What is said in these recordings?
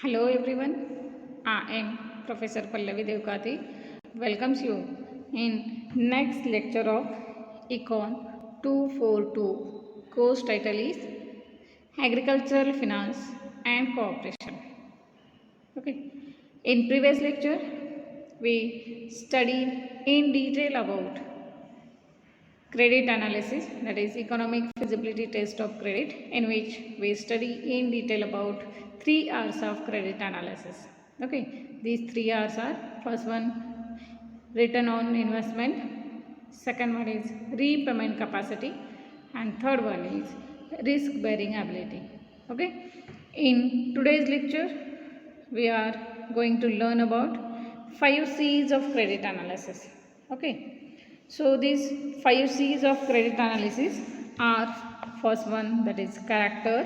Hello everyone, I am Professor Pallavi Devkati. Welcomes you in next lecture of Econ 242. Course title is Agricultural Finance and Cooperation. Okay. In previous lecture, we studied in detail about credit analysis, that is economic feasibility test of credit, in which we study in detail about 3 R's of credit analysis. Okay, these 3 R's are: first one, return on investment; second one is repayment capacity; and third one is risk bearing ability. Okay, in today's lecture we are going to learn about 5 C's of credit analysis. Okay, so these 5 C's of credit analysis are: first one, that is character;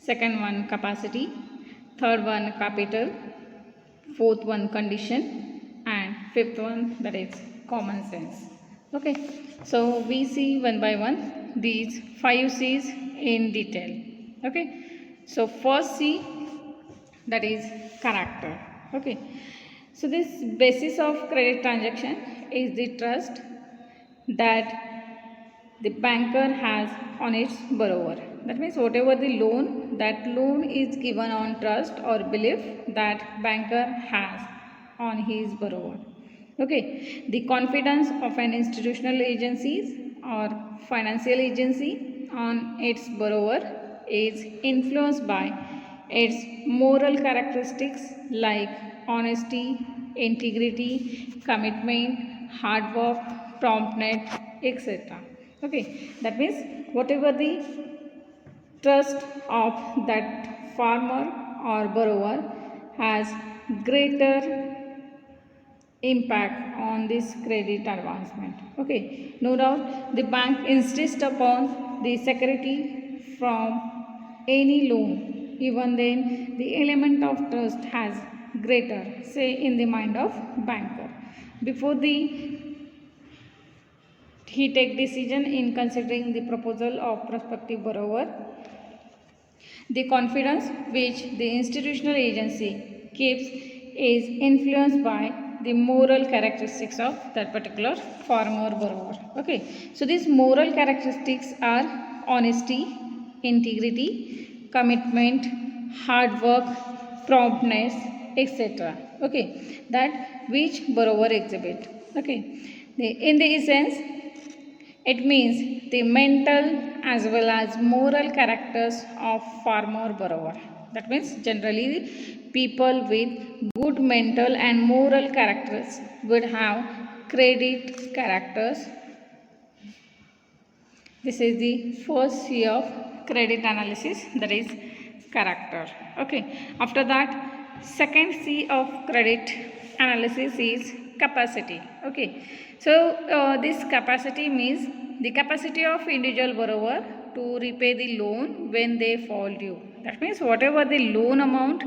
second one, capacity; third one, capital; fourth one, condition; and fifth one, that is common sense. Okay, so we see one by one these 5 C's in detail. Okay, so first C, that is character. Okay, so this basis of credit transaction is the trust that the banker has on its borrower. That means whatever the loan, that loan is given on trust or belief that banker has on his borrower. Okay, the confidence of an institutional agency or financial agency on its borrower is influenced by its moral characteristics like honesty, integrity, commitment, hard work, promptness, etc. Okay, that means whatever the trust of that farmer or borrower has greater impact on this credit advancement. Okay, no doubt the bank insists upon the security from any loan, even then the element of trust has greater say in the mind of banker. Before he take decision in considering the proposal of prospective borrower, the confidence which the institutional agency keeps is influenced by the moral characteristics of that particular farmer borrower. Okay, so these moral characteristics are honesty, integrity, commitment, hard work, promptness, etc. Okay, that which borrower exhibit. Okay, in the essence, it means the mental as well as moral characters of farmer borrower. That means generally people with good mental and moral characters would have credit characters. This is the first C of credit analysis, that is character. Okay. After that, second C of credit analysis is capacity. Okay, so this capacity means the capacity of individual borrower to repay the loan when they fall due. That means whatever the loan amount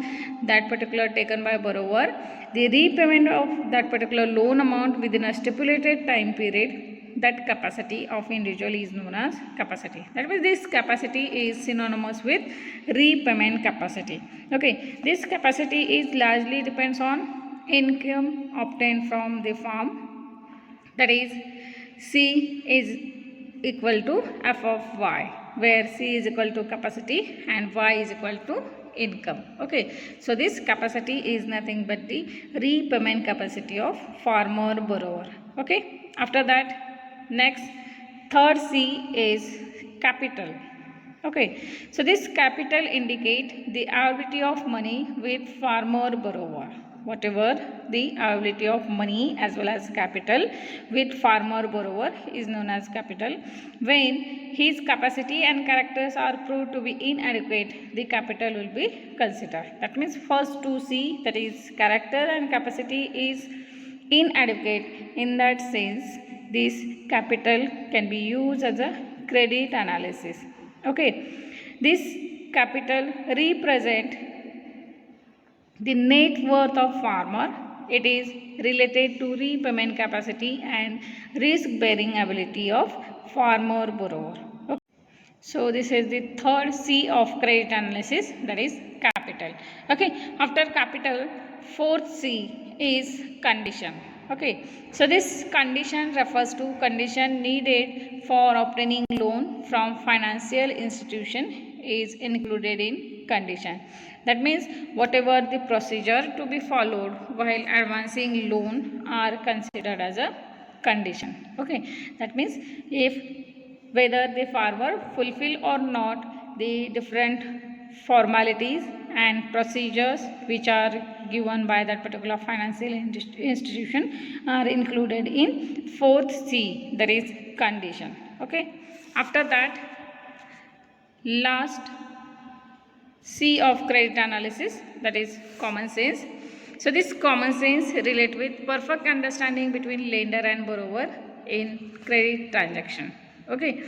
that particular taken by borrower, the repayment of that particular loan amount within a stipulated time period, that capacity of individual is known as capacity. That means this capacity is synonymous with repayment capacity. Okay, this capacity is largely depends on income obtained from the farm, that is C is equal to F of Y, where C is equal to capacity and Y is equal to income. Okay, so this capacity is nothing but the repayment capacity of farmer borrower. Okay, after that, next third C is capital. Okay, so this capital indicate the availability of money with farmer borrower. Whatever the availability of money as well as capital with farmer borrower is known as capital. When his capacity and characters are proved to be inadequate, the capital will be considered. That means first to C, that is character and capacity, is inadequate. In that sense, this capital can be used as a credit analysis. Okay, this capital represent the net worth of farmer. It is related to repayment capacity and risk bearing ability of farmer borrower. Okay. So this is the third C of credit analysis, that is capital. capital. Okay, after capital, fourth C is condition. Okay, so this condition refers to condition needed for obtaining loan from financial institution is included in condition. That means whatever the procedure to be followed while advancing loan are considered as a condition. Okay, that means if whether the farmer fulfill or not the different formalities and procedures which are given by that particular financial institution are included in fourth C, that is condition. Okay, after that, last C of credit analysis, that is common sense. So this common sense relate with perfect understanding between lender and borrower in credit transaction. Okay,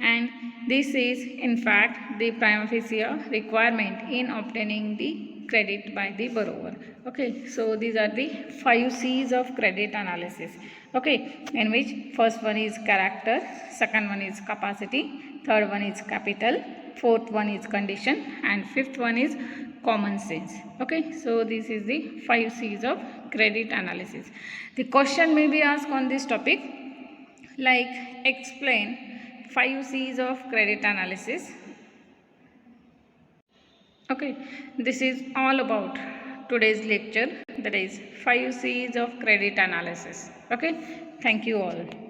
and this is in fact the prima facie requirement in obtaining the credit by the borrower. Okay, so these are the 5 C's of credit analysis. Okay, in which first one is character, second one is capacity, third one is capital, fourth one is condition, and fifth one is common sense. Okay, so this is the 5 C's of credit analysis. The question may be asked on this topic, like explain 5 C's of credit analysis. Okay, this is all about today's lecture, that is 5 C's of credit analysis. Okay, thank you all.